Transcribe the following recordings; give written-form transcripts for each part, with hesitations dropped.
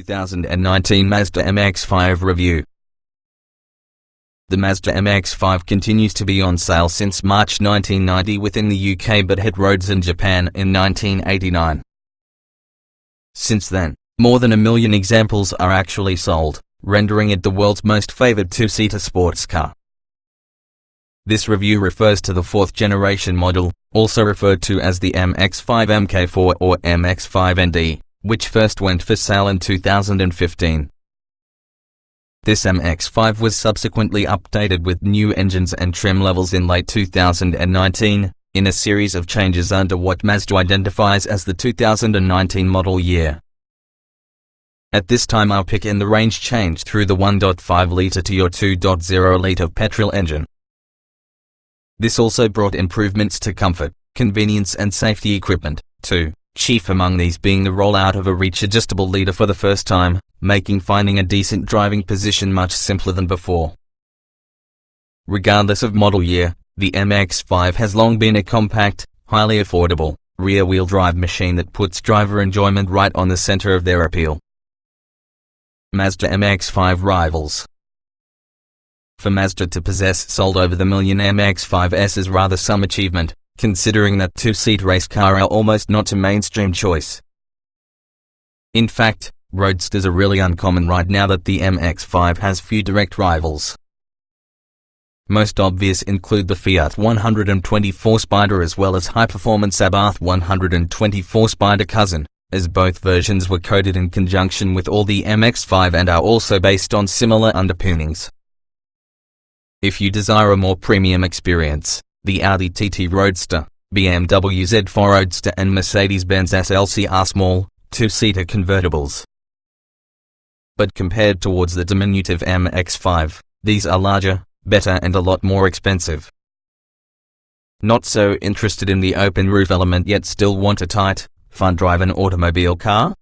2019 Mazda MX-5 review. The Mazda MX-5 continues to be on sale since March 1990 within the UK but hit roads in Japan in 1989. Since then, more than 1 million examples are actually sold, rendering it the world's most favored two-seater sports car. This review refers to the 4th generation model, also referred to as the MX-5 MK4 or MX-5ND, which first went for sale in 2015. This MX-5 was subsequently updated with new engines and trim levels in late 2019, in a series of changes under what Mazda identifies as the 2019 model year. At this time our pick in the range changed through the 1.5-litre to your 2.0-litre petrol engine. This also brought improvements to comfort, convenience and safety equipment, too, chief among these being the rollout of a reach-adjustable leader for the first time, making finding a decent driving position much simpler than before. Regardless of model year, the MX-5 has long been a compact, highly affordable, rear-wheel drive machine that puts driver enjoyment right on the center of their appeal. Mazda MX-5 rivals. For Mazda to possess sold over the million MX-5s is rather some achievement, considering that two-seat race car are almost not a mainstream choice. In fact, roadsters are really uncommon right now that the MX-5 has few direct rivals. Most obvious include the Fiat 124 Spider as well as high-performance Abarth 124 Spider cousin, as both versions were coded in conjunction with all the MX-5 and are also based on similar underpinnings. If you desire a more premium experience, the Audi TT Roadster, BMW Z4 Roadster and Mercedes-Benz SLC are small, two-seater convertibles. But compared towards the diminutive MX-5, these are larger, better and a lot more expensive. Not so interested in the open roof element yet still want a tight, fun-driving automobile car?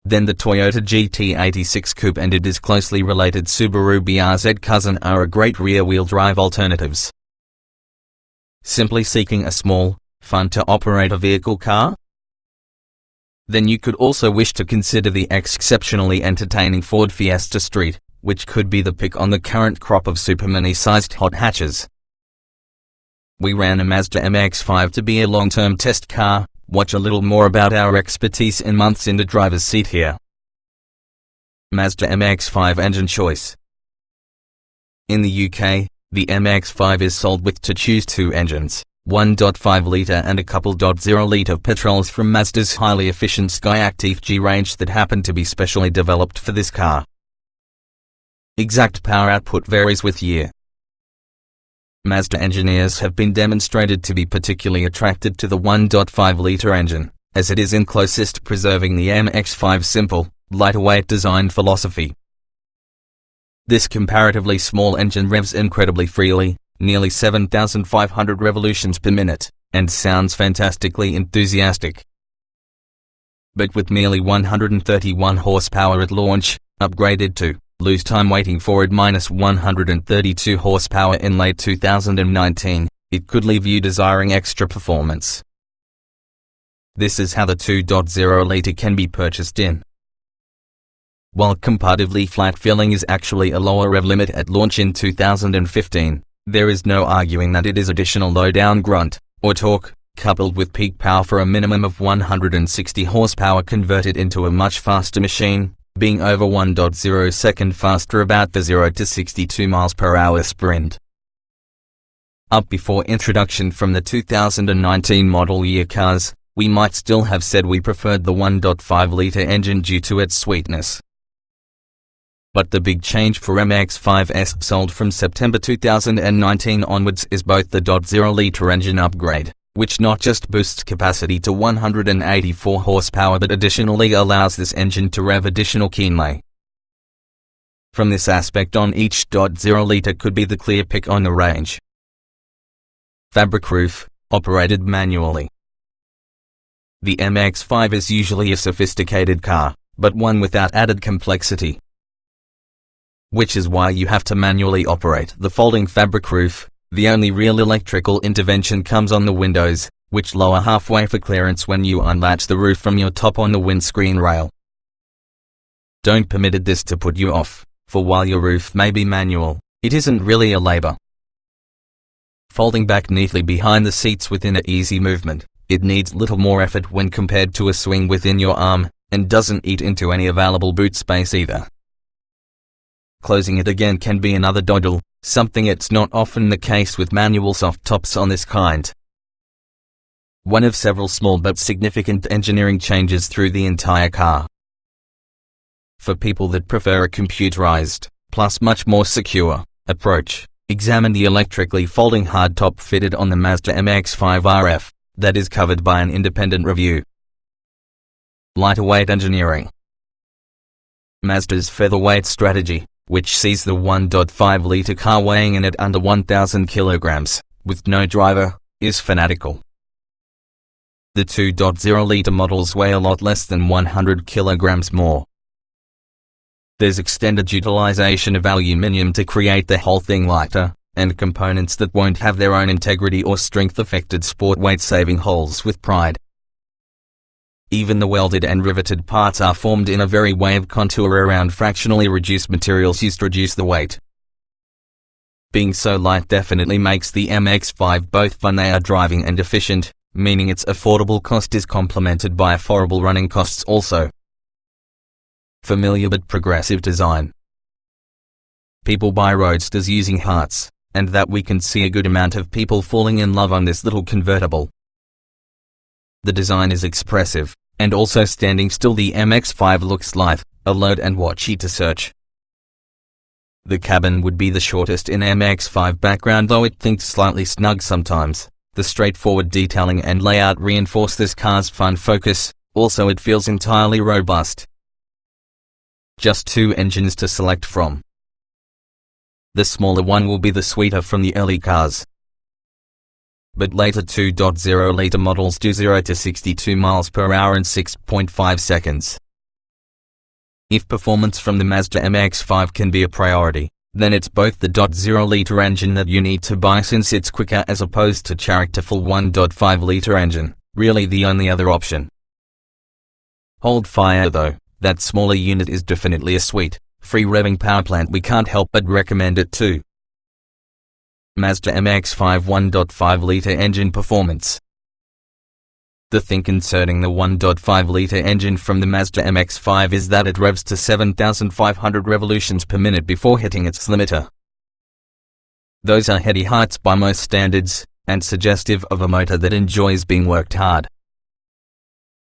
Then the Toyota GT86 Coupe and its closely related Subaru BRZ cousin are a great rear-wheel drive alternatives. Simply seeking a small, fun-to-operate vehicle car? Then you could also wish to consider the exceptionally entertaining Ford Fiesta Street, which could be the pick on the current crop of super mini-sized hot hatches. We ran a Mazda MX-5 to be a long-term test car. Watch a little more about our expertise in months in the driver's seat here. Mazda MX-5 engine choice. In the UK, the MX-5 is sold with to choose two engines, 1.5-litre and a couple 0.0-litre petrols from Mazda's highly efficient Skyactiv G range that happen to be specially developed for this car. Exact power output varies with year. Mazda engineers have been demonstrated to be particularly attracted to the 1.5-litre engine, as it is in closest preserving the MX-5's simple, lighter-weight design philosophy. This comparatively small engine revs incredibly freely, nearly 7,500 revolutions per minute, and sounds fantastically enthusiastic. But with merely 131 horsepower at launch, upgraded to lose time waiting for it -132 horsepower in late 2019, it could leave you desiring extra performance. This is how the 2.0-litre can be purchased in. While comparatively flat filling is actually a lower rev limit at launch in 2015, there is no arguing that it is additional low-down grunt, or torque, coupled with peak power for a minimum of 160 horsepower converted into a much faster machine, being over 1.0 second faster about the 0 to 62 miles per hour sprint. Up before introduction from the 2019 model year cars, we might still have said we preferred the 1.5-litre engine due to its sweetness. But the big change for MX-5s sold from September 2019 onwards is both the 0.0-litre engine upgrade, which not just boosts capacity to 184 horsepower but additionally allows this engine to rev additional keenly. From this aspect on, each 0.0-litre could be the clear pick on the range. Fabric roof, operated manually. The MX-5 is usually a sophisticated car, but one without added complexity. Which is why you have to manually operate the folding fabric roof. The only real electrical intervention comes on the windows, which lower halfway for clearance when you unlatch the roof from your top on the windscreen rail. don't permit this to put you off, for while your roof may be manual, it isn't really a labor. Folding back neatly behind the seats within an easy movement, it needs little more effort when compared to a swing within your arm, and doesn't eat into any available boot space either. Closing it again can be another doddle, something it's not often the case with manual soft tops on this kind. One of several small but significant engineering changes through the entire car. For people that prefer a computerized, plus much more secure, approach, examine the electrically folding hardtop fitted on the Mazda MX-5 RF, that is covered by an independent review. Lighter weight engineering. Mazda's featherweight strategy, which sees the 1.5-liter car weighing in at under 1,000 kilograms, with no driver, is fanatical. The 2.0-liter models weigh a lot less than 100 kilograms more. There's extended utilization of aluminium to create the whole thing lighter, and components that won't have their own integrity or strength affected sport weight-saving holes with pride. Even the welded and riveted parts are formed in a very wave contour around fractionally reduced materials used to reduce the weight. Being so light definitely makes the MX-5 both fun they are driving and efficient, meaning its affordable cost is complemented by affordable running costs also. Familiar but progressive design. People buy Roadsters using hearts, and that we can see a good amount of people falling in love on this little convertible. The design is expressive, and also standing still the MX-5 looks lithe, alert and watchy to search. The cabin would be the shortest in MX-5 background, though it thinks slightly snug sometimes. The straightforward detailing and layout reinforce this car's fun focus, also it feels entirely robust. Just 2 engines to select from. The smaller one will be the sweeter from the early cars. But later 2.0-liter models do 0 to 62 miles per hour in 6.5 seconds. If performance from the Mazda MX-5 can be a priority, then it's both the 0.0-liter engine that you need to buy since it's quicker as opposed to characterful 1.5-liter engine, really the only other option. Hold fire though, that smaller unit is definitely a sweet, free revving powerplant we can't help but recommend it too. Mazda MX-5 1.5-liter engine performance. The thing concerning the 1.5-liter engine from the Mazda MX-5 is that it revs to 7,500 revolutions per minute before hitting its limiter. Those are heady heights by most standards, and suggestive of a motor that enjoys being worked hard.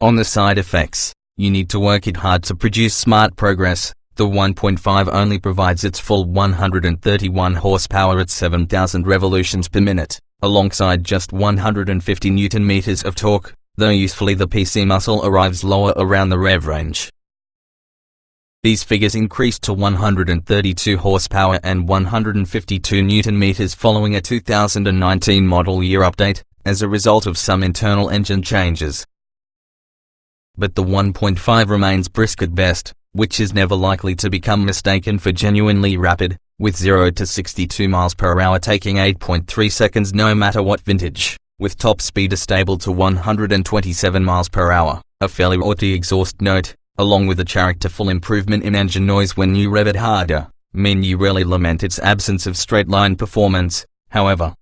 On the side effects, you need to work it hard to produce smart progress. The 1.5 only provides its full 131 horsepower at 7,000 revolutions per minute, alongside just 150 Nm of torque, though usefully the PC muscle arrives lower around the rev range. These figures increased to 132 horsepower and 152 Nm following a 2019 model year update, as a result of some internal engine changes. But the 1.5 remains brisk at best, which is never likely to become mistaken for genuinely rapid, with 0 to 62 miles per hour taking 8.3 seconds no matter what vintage, with top speed stable to 127 miles per hour, a fairly aughty exhaust note, along with a characterful improvement in engine noise when you rev it harder, mean you really lament its absence of straight-line performance, however.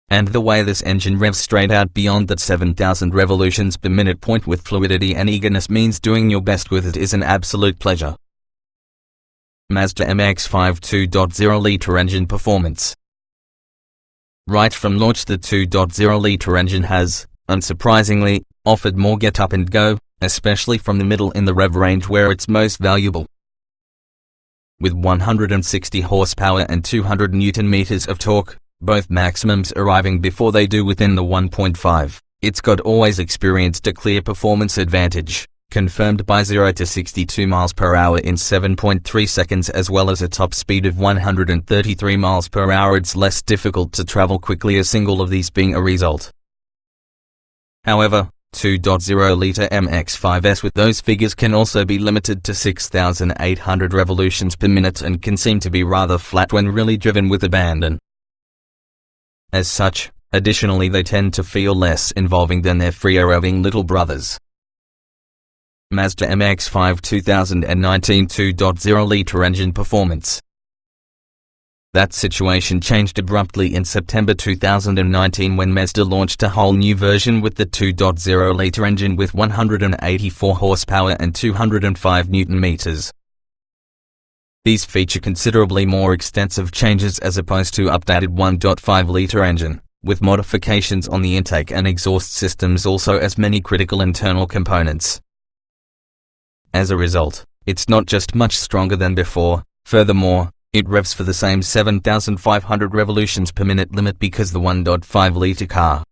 And the way this engine revs straight out beyond that 7,000 revolutions per minute point with fluidity and eagerness means doing your best with it is an absolute pleasure. Mazda MX-5 2.0-liter engine performance. Right from launch, the 2.0-liter engine has, unsurprisingly, offered more get up and go, especially from the middle in the rev range where it's most valuable. With 160 horsepower and 200 Nm of torque, both maximums arriving before they do within the 1.5, it's got always experienced a clear performance advantage, confirmed by 0 to 62 miles per hour in 7.3 seconds as well as a top speed of 133 miles per hour. It's less difficult to travel quickly, a single of these being a result. However, 2.0-liter MX-5s with those figures can also be limited to 6,800 revolutions per minute and can seem to be rather flat when really driven with abandon. As such, additionally they tend to feel less involving than their freer revving little brothers. Mazda MX-5 2019 2.0-liter engine performance. That situation changed abruptly in September 2019 when Mazda launched a whole new version with the 2.0-liter engine with 184 horsepower and 205 Nm. These feature considerably more extensive changes as opposed to updated 1.5-liter engine, with modifications on the intake and exhaust systems, also as many critical internal components. As a result, it's not just much stronger than before. Furthermore, it revs for the same 7,500 revolutions per minute limit because the 1.5-liter car.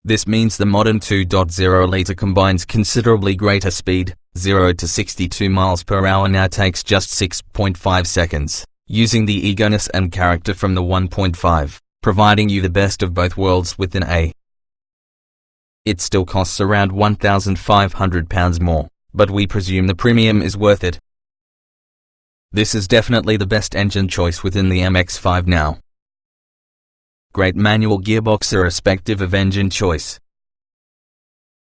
This means the modern 2.0-liter combines considerably greater speed. 0 to 62 miles per hour now takes just 6.5 seconds, using the eagerness and character from the 1.5, providing you the best of both worlds within a. It still costs around £1,500 more, but we presume the premium is worth it. This is definitely the best engine choice within the MX-5 now. Great manual gearbox irrespective of engine choice.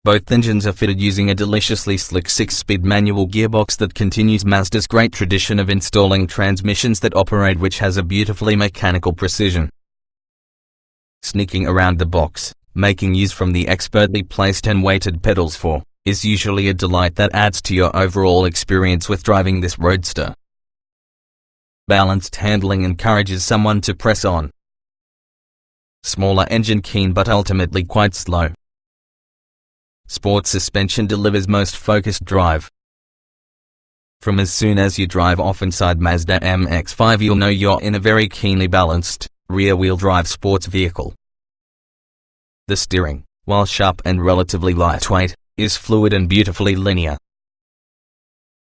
Both engines are fitted using a deliciously slick 6-speed manual gearbox that continues Mazda's great tradition of installing transmissions that operate, which has a beautifully mechanical precision. Sneaking around the box, making use from the expertly placed and weighted pedals for, is usually a delight that adds to your overall experience with driving this Roadster. Balanced handling encourages someone to press on. Smaller engine keen but ultimately quite slow. Sport suspension delivers most focused drive. From as soon as you drive off inside Mazda MX-5 you'll know you're in a very keenly balanced, rear-wheel drive sports vehicle. The steering, while sharp and relatively lightweight, is fluid and beautifully linear.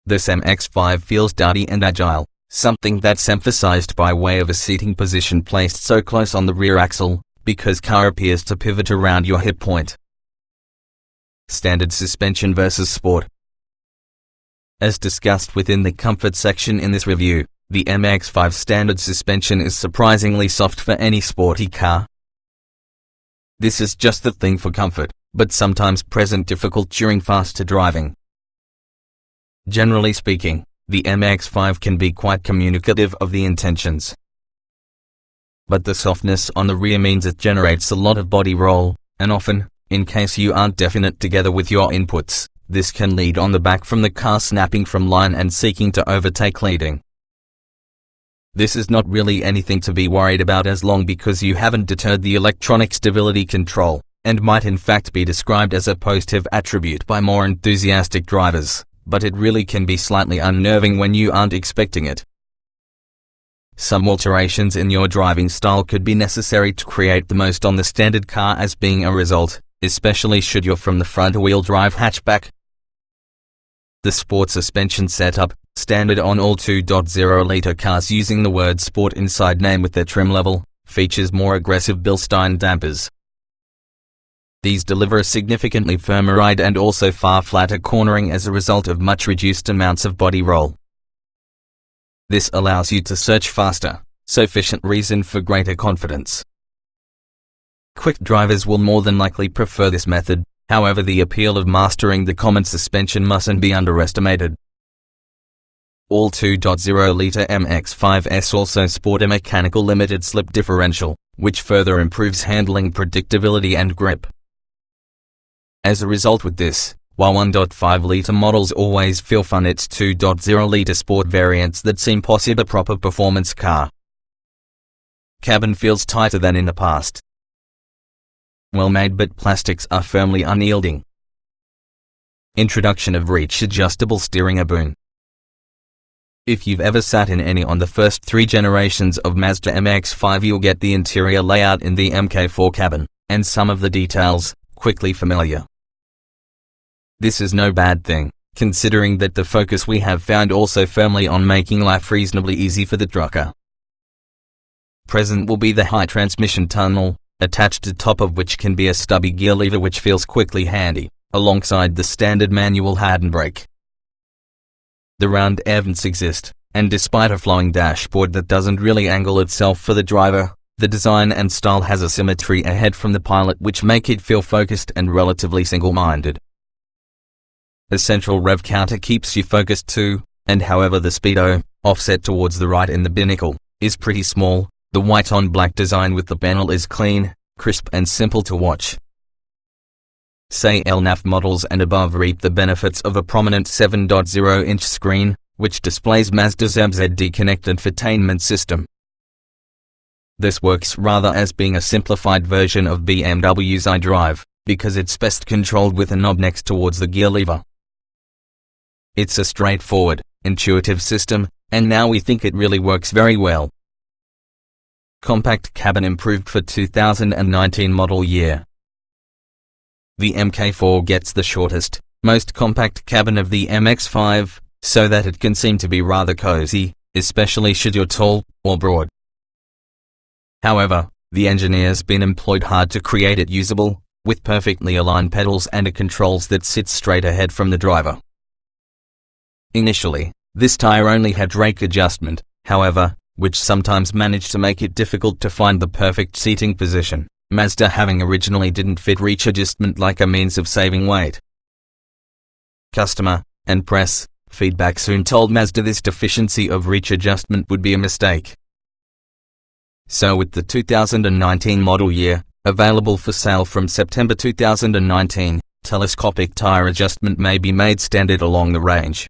This MX-5 feels darty and agile, something that's emphasized by way of a seating position placed so close on the rear axle, because car appears to pivot around your hip point. Standard suspension versus sport. As discussed within the comfort section in this review, the MX-5 standard suspension is surprisingly soft for any sporty car. This is just the thing for comfort, but sometimes present difficult during faster driving. Generally speaking, the MX-5 can be quite communicative of the intentions. But the softness on the rear means it generates a lot of body roll, and often, in case you aren't definite together with your inputs, this can lead on the back from the car snapping from line and seeking to overtake leading. This is not really anything to be worried about as long because you haven't deterred the electronic stability control, and might in fact be described as a positive attribute by more enthusiastic drivers, but it really can be slightly unnerving when you aren't expecting it. Some alterations in your driving style could be necessary to create the most on the standard car as being a result, especially should you're from the front-wheel drive hatchback. The sport suspension setup, standard on all 2.0-liter cars using the word sport inside name with their trim level, features more aggressive Bilstein dampers. These deliver a significantly firmer ride and also far flatter cornering as a result of much reduced amounts of body roll. This allows you to surge faster, sufficient reason for greater confidence. Quick drivers will more than likely prefer this method, however the appeal of mastering the common suspension mustn't be underestimated. All 2.0-liter MX-5s also sport a mechanical limited slip differential, which further improves handling predictability and grip. As a result with this, while 1.5-liter models always feel fun, it's 2.0-liter sport variants that seem possibly a proper performance car. Cabin feels tighter than in the past. Well-made but plastics are firmly unyielding. Introduction of reach adjustable steering a boon. If you've ever sat in any on the first 3 generations of Mazda MX-5 you'll get the interior layout in the MK4 cabin, and some of the details, quickly familiar. This is no bad thing, considering that the focus we have found also firmly on making life reasonably easy for the trucker. Present will be the high transmission tunnel, attached to top of which can be a stubby gear lever which feels quickly handy, alongside the standard manual handbrake. The round air vents exist, and despite a flowing dashboard that doesn't really angle itself for the driver, the design and style has a symmetry ahead from the pilot which make it feel focused and relatively single-minded. a central rev counter keeps you focused too, and however the speedo, offset towards the right in the binnacle, is pretty small, the white-on-black design with the panel is clean, crisp and simple to watch. Say LNAF models and above reap the benefits of a prominent 7.0-inch screen, which displays Mazda's MZD-connected infotainment system. This works rather as being a simplified version of BMW's iDrive, because it's best controlled with a knob next towards the gear lever. It's a straightforward, intuitive system, and now we think it really works very well. Compact cabin improved for 2019 model year. The MK4 gets the shortest, most compact cabin of the MX-5, so that it can seem to be rather cozy, especially should you're tall or broad. However, the engineer's been employed hard to create it usable, with perfectly aligned pedals and a controls that sit straight ahead from the driver. Initially, this tire only had rake adjustment, however, which sometimes managed to make it difficult to find the perfect seating position, Mazda having originally didn't fit reach adjustment like a means of saving weight. Customer and press feedback soon told Mazda this deficiency of reach adjustment would be a mistake. So with the 2019 model year, available for sale from September 2019, telescopic tire adjustment may be made standard along the range.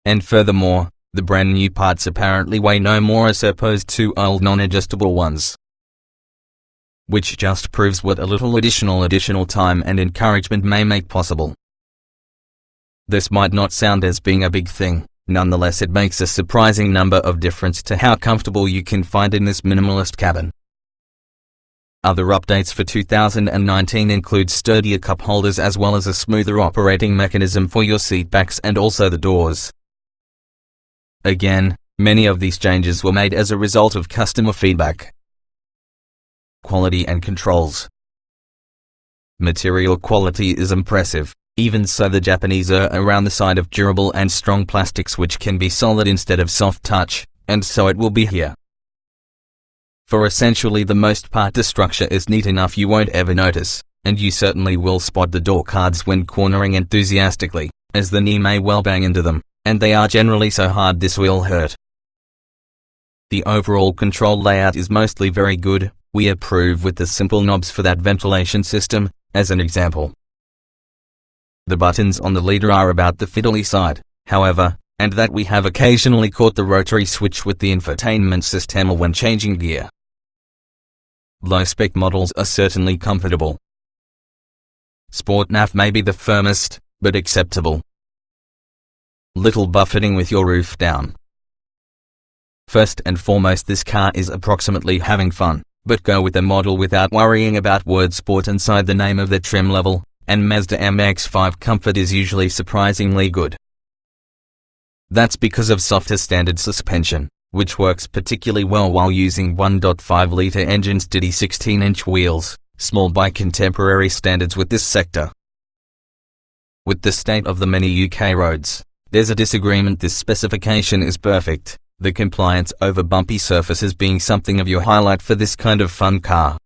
And furthermore, the brand new parts apparently weigh no more as opposed to old non-adjustable ones. Which just proves what a little additional time and encouragement may make possible. This might not sound as being a big thing, nonetheless it makes a surprising number of difference to how comfortable you can find in this minimalist cabin. Other updates for 2019 include sturdier cup holders as well as a smoother operating mechanism for your seat backs and also the doors. Again, many of these changes were made as a result of customer feedback. Quality and controls. Material quality is impressive, even so the Japanese are around the side of durable and strong plastics which can be solid instead of soft touch, and so it will be here. For essentially the most part the structure is neat enough you won't ever notice, and you certainly will spot the door cards when cornering enthusiastically, as the knee may well bang into them, and they are generally so hard this will hurt. The overall control layout is mostly very good, we approve with the simple knobs for that ventilation system, as an example. The buttons on the leader are about the fiddly side, however, and that we have occasionally caught the rotary switch with the infotainment system when changing gear. Low-spec models are certainly comfortable. Sport nav may be the firmest, but acceptable. Little buffeting with your roof down. First and foremost this car is approximately having fun, but go with a model without worrying about word sport inside the name of the trim level, and Mazda MX-5 comfort is usually surprisingly good. That's because of softer standard suspension, which works particularly well while using 1.5-litre engine steady 16-inch wheels, small by contemporary standards with this sector. With the state of the many UK roads, there's a disagreement this specification is perfect, the compliance over bumpy surfaces being something of your highlight for this kind of fun car.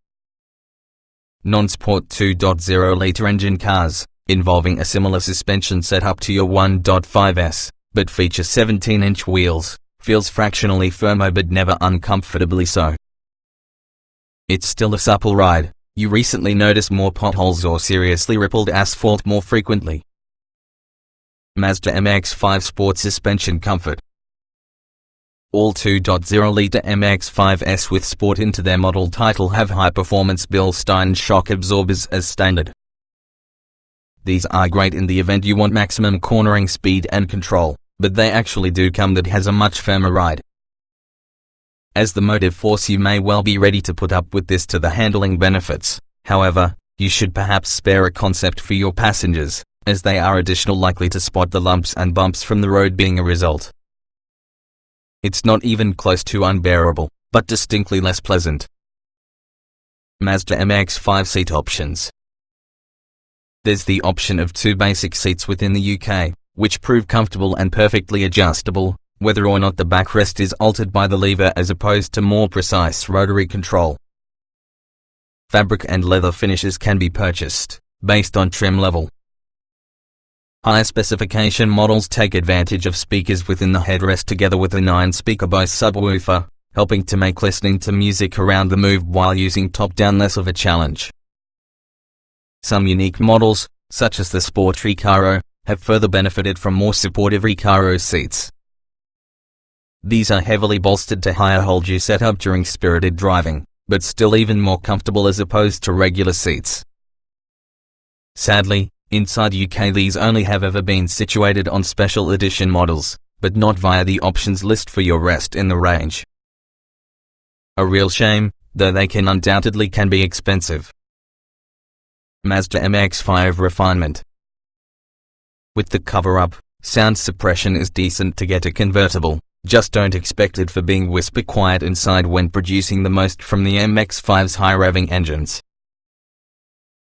Non-sport 2.0-litre engine cars, involving a similar suspension setup to your 1.5s, but feature 17-inch wheels, feels fractionally firmer but never uncomfortably so. It's still a supple ride, you recently notice more potholes or seriously rippled asphalt more frequently. Mazda MX-5 Sport Suspension Comfort. All 2.0-litre MX-5s with Sport into their model title have high-performance Bilstein shock absorbers as standard. These are great in the event you want maximum cornering speed and control, but they actually do come that has a much firmer ride. As the motive force you may well be ready to put up with this to the handling benefits, however, you should perhaps spare a concept for your passengers, as they are additional likely to spot the lumps and bumps from the road being a result. It's not even close to unbearable, but distinctly less pleasant. Mazda MX-5 seat options. There's the option of 2 basic seats within the UK, which prove comfortable and perfectly adjustable, whether or not the backrest is altered by the lever as opposed to more precise rotary control. Fabric and leather finishes can be purchased, based on trim level. Higher specification models take advantage of speakers within the headrest together with a 9-speaker Bose subwoofer, helping to make listening to music around the move while using top-down less of a challenge. Some unique models, such as the Sport Recaro, have further benefited from more supportive Recaro seats. These are heavily bolstered to higher hold you setup during spirited driving, but still even more comfortable as opposed to regular seats. Sadly, inside UK these only have ever been situated on special edition models, but not via the options list for your rest in the range. A real shame, though they can undoubtedly be expensive. Mazda MX-5 refinement. With the cover-up, sound suppression is decent to get a convertible, just don't expect it for being whisper quiet inside when producing the most from the MX-5's high-revving engines.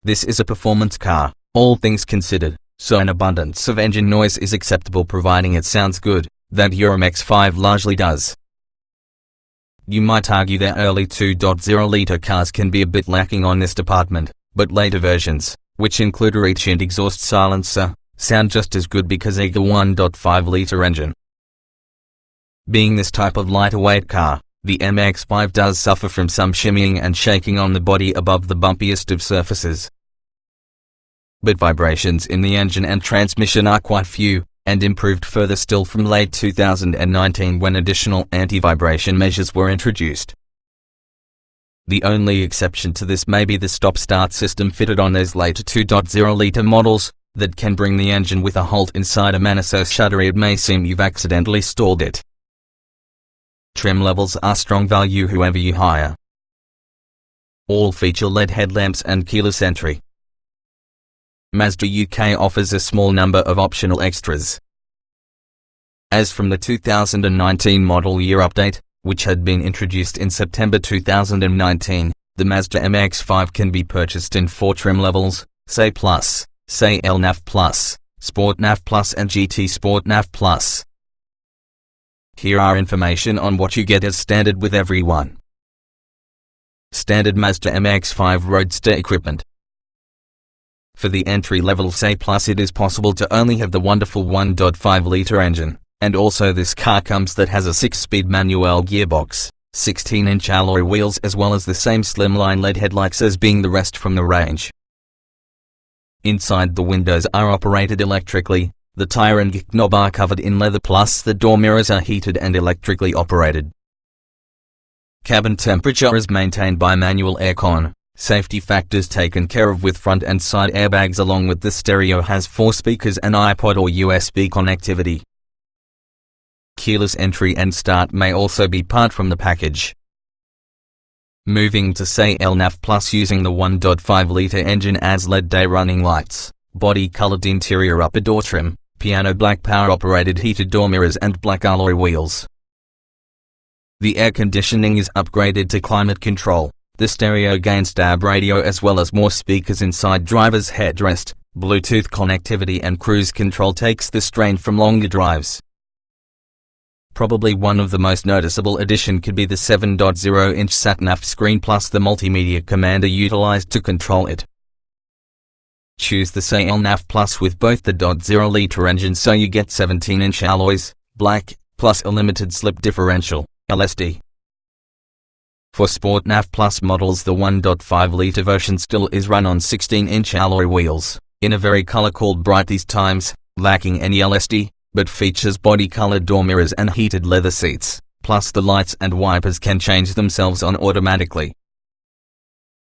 This is a performance car, all things considered, so an abundance of engine noise is acceptable providing it sounds good, that your MX-5 largely does. You might argue that early 2.0-litre cars can be a bit lacking on this department, but later versions, which include a retuned exhaust silencer, sound just as good because of a 1.5-litre engine. Being this type of lighter weight car, the MX-5 does suffer from some shimmying and shaking on the body above the bumpiest of surfaces. But vibrations in the engine and transmission are quite few, and improved further still from late 2019 when additional anti-vibration measures were introduced. The only exception to this may be the stop-start system fitted on those later 2.0-litre models, that can bring the engine with a halt inside a manner so shuddery it may seem you've accidentally stalled it. Trim levels are strong value whoever you hire. All feature LED headlamps and keyless entry. Mazda UK offers a small number of optional extras. As from the 2019 model year update, which had been introduced in September 2019, the Mazda MX-5 can be purchased in 4 trim levels, say Plus, say LNAV Plus, Sport NAV Plus and GT Sport NAV Plus. Here are information on what you get as standard with every one. Standard Mazda MX-5 Roadster equipment. For the entry-level say Plus it is possible to only have the wonderful 1.5-litre engine, and also this car comes that has a 6-speed manual gearbox, 16-inch alloy wheels as well as the same slimline LED headlights as being the rest from the range. Inside the windows are operated electrically, the tire and kick knob are covered in leather plus the door mirrors are heated and electrically operated. Cabin temperature is maintained by manual aircon, safety factors taken care of with front and side airbags along with the stereo has 4 speakers and iPod or USB connectivity. Keyless entry and start may also be part from the package. Moving to say LNAV Plus using the 1.5-litre engine adds LED day running lights, body-colored interior upper door trim, piano black power-operated heated door mirrors and black alloy wheels. The air conditioning is upgraded to climate control, the stereo gains DAB radio as well as more speakers inside driver's headrest, Bluetooth connectivity and cruise control takes the strain from longer drives. Probably one of the most noticeable addition could be the 7.0-inch sat-nav screen plus the multimedia commander utilized to control it. Choose the say LNAV Plus with both the 0.0-litre engine so you get 17-inch alloys, black, plus a limited slip differential, LSD. For Sport NAV Plus models the 1.5-litre version still is run on 16-inch alloy wheels, in a very color called bright these times, lacking any LSD, but features body-colored door mirrors and heated leather seats, plus the lights and wipers can change themselves on automatically.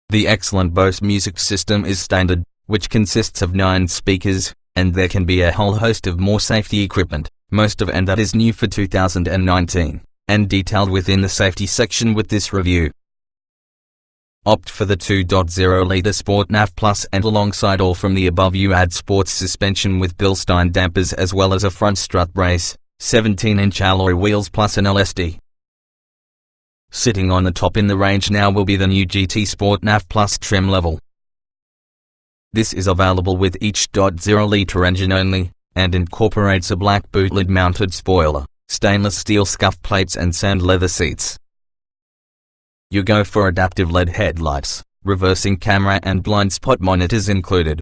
The excellent Bose music system is standard, which consists of 9 speakers, and there can be a whole host of more safety equipment, most of and that is new for 2019, and detailed within the safety section with this review. Opt for the 2.0-litre Sport NAV Plus and alongside all from the above you add sports suspension with Bilstein dampers as well as a front strut brace, 17-inch alloy wheels plus an LSD. Sitting on the top in the range now will be the new GT Sport NAV Plus trim level. This is available with each 0.0-litre engine only, and incorporates a black boot lid mounted spoiler, stainless steel scuff plates and sand leather seats. You go for adaptive LED headlights, reversing camera and blind spot monitors included.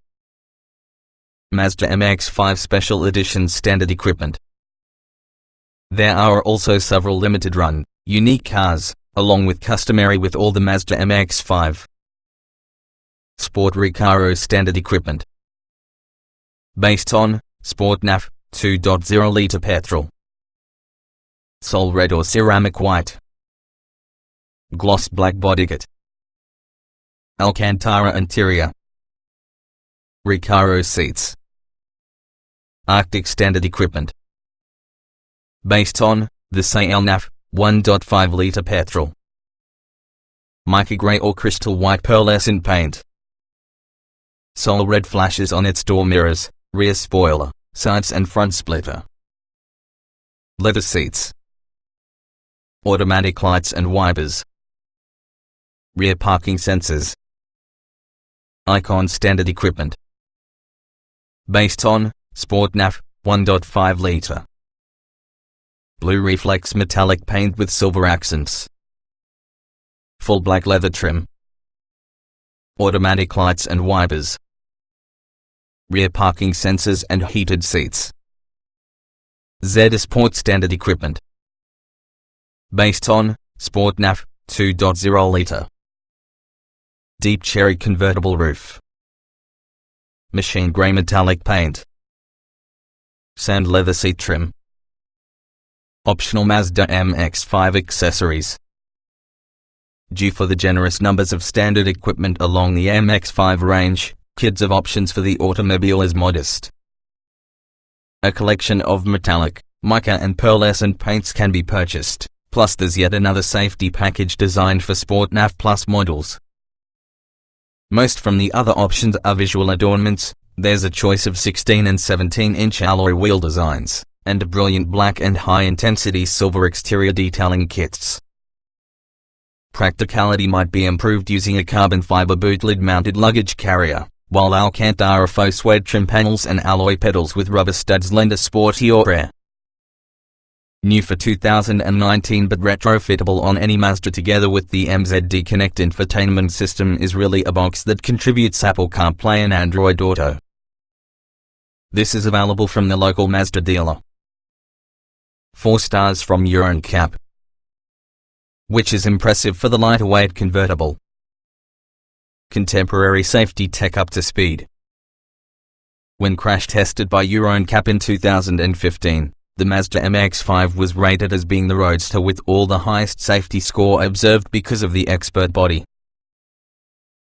Mazda MX-5 Special Edition Standard Equipment. There are also several limited run, unique cars, along with customary with all the Mazda MX-5. Sport Recaro Standard Equipment. Based on Sport NAF 2.0 litre petrol. Sol red or ceramic white. Gloss black bodykit. Alcantara interior. Recaro seats. Arctic Standard Equipment. Based on the Sail NAF 1.5 litre petrol. Mica grey or crystal white pearlescent paint. Sol red flashes on its door mirrors, rear spoiler, sides and front splitter. Leather seats. Automatic lights and wipers. Rear parking sensors. Icon Standard Equipment. Based on Sport NAF 1.5 litre. Blue reflex metallic paint with silver accents. Full black leather trim. Automatic lights and wipers. Rear parking sensors and heated seats. Z Sport Standard Equipment. Based on Sport NAF 2.0 litre. Deep cherry convertible roof. Machine grey metallic paint. Sand leather seat trim. Optional Mazda MX-5 accessories. Due for the generous numbers of standard equipment along the MX-5 range, kids of options for the automobile is modest. A collection of metallic, mica and pearlescent paints can be purchased, plus there's yet another safety package designed for Sport NAF Plus models. Most from the other options are visual adornments. There's a choice of 16 and 17-inch alloy wheel designs, and brilliant black and high-intensity silver exterior detailing kits. Practicality might be improved using a carbon fiber boot lid-mounted luggage carrier, while Alcantara faux suede trim panels and alloy pedals with rubber studs lend a sportier air. New for 2019 but retrofittable on any Mazda together with the MZD Connect infotainment system is really a box that contributes Apple CarPlay and Android Auto. This is available from the local Mazda dealer. 4 stars from EuroNCAP, which is impressive for the lighter-weight convertible. Contemporary safety tech up to speed. When crash tested by EuroNCAP in 2015, the Mazda MX-5 was rated as being the roadster with all the highest safety score observed because of the expert body.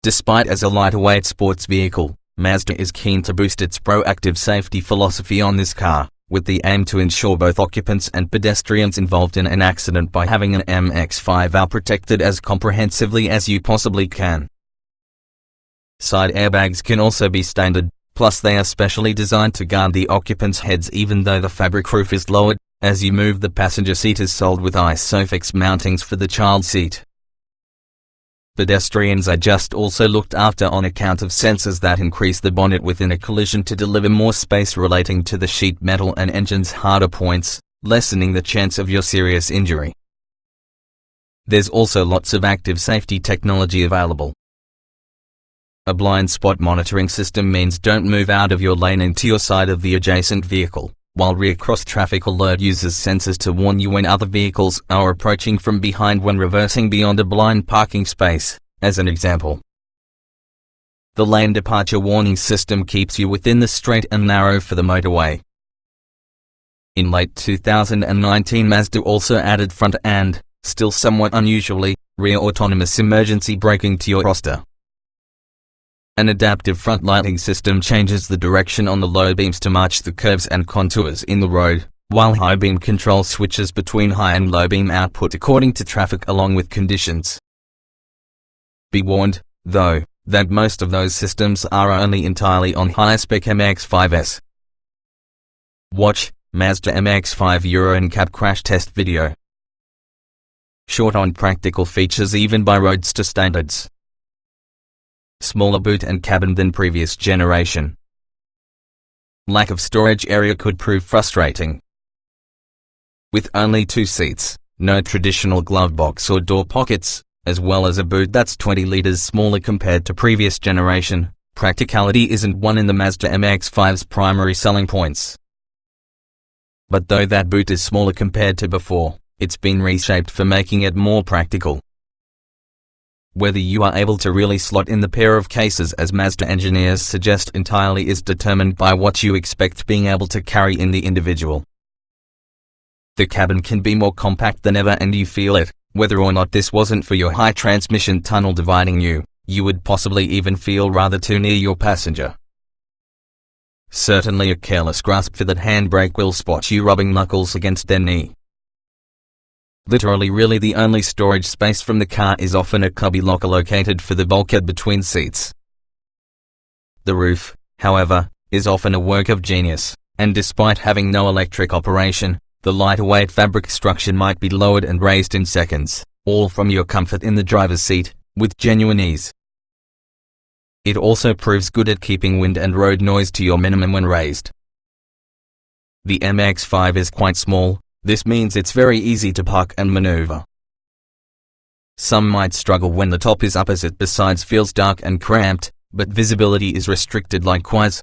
Despite as a lighter-weight sports vehicle, Mazda is keen to boost its proactive safety philosophy on this car, with the aim to ensure both occupants and pedestrians involved in an accident by having an MX-5 are protected as comprehensively as you possibly can. Side airbags can also be standard, plus they are specially designed to guard the occupants' heads even though the fabric roof is lowered. As you move, the passenger seat is sold with ISOFIX mountings for the child seat. Pedestrians are just also looked after on account of sensors that increase the bonnet within a collision to deliver more space relating to the sheet metal and engine's harder points, lessening the chance of your serious injury. There's also lots of active safety technology available. A blind spot monitoring system means don't move out of your lane into your side of the adjacent vehicle, while rear cross-traffic alert uses sensors to warn you when other vehicles are approaching from behind when reversing beyond a blind parking space, as an example. The lane departure warning system keeps you within the straight and narrow for the motorway. In late 2019, Mazda also added front and, still somewhat unusually, rear autonomous emergency braking to your roster. An adaptive front lighting system changes the direction on the low beams to match the curves and contours in the road, while high beam control switches between high and low beam output according to traffic along with conditions. Be warned, though, that most of those systems are only entirely on high-spec MX-5s. Watch Mazda MX-5 EuroNCAP crash test video. Short on practical features even by Roadster standards. Smaller boot and cabin than previous generation. Lack of storage area could prove frustrating. With only 2 seats, no traditional glove box or door pockets, as well as a boot that's 20 liters smaller compared to previous generation, Practicality isn't one in the Mazda MX-5's primary selling points. But though that boot is smaller compared to before, it's been reshaped for making it more practical. Whether you are able to really slot in the pair of cases as Mazda engineers suggest entirely is determined by what you expect being able to carry in the individual. The cabin can be more compact than ever and you feel it. Whether or not this wasn't for your high transmission tunnel dividing you, you would possibly even feel rather too near your passenger. Certainly a careless grasp for that handbrake will spot you rubbing knuckles against their knee. Literally really the only storage space from the car is often a cubby locker located for the bulkhead between seats. The roof, however, is often a work of genius, and despite having no electric operation, the lighter-weight fabric structure might be lowered and raised in seconds, all from your comfort in the driver's seat, with genuine ease. It also proves good at keeping wind and road noise to your minimum when raised. The MX-5 is quite small. This means it's very easy to park and maneuver. Some might struggle when the top is up as it besides feels dark and cramped, but visibility is restricted likewise.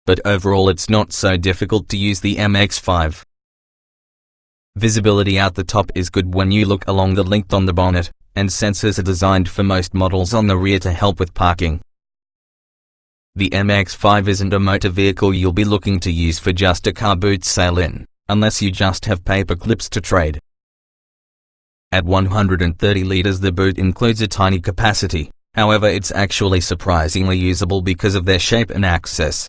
But overall it's not so difficult to use the MX-5. Visibility out the top is good when you look along the length on the bonnet, and sensors are designed for most models on the rear to help with parking. The MX-5 isn't a motor vehicle you'll be looking to use for just a car boot sale in, unless you just have paper clips to trade. At 130 liters the boot includes a tiny capacity, however it's actually surprisingly usable because of their shape and access.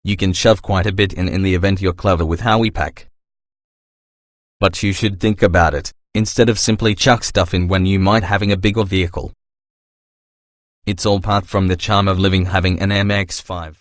You can shove quite a bit in the event you're clever with how we pack. But you should think about it, instead of simply chuck stuff in when you might having a bigger vehicle. It's all part from the charm of living having an MX-5.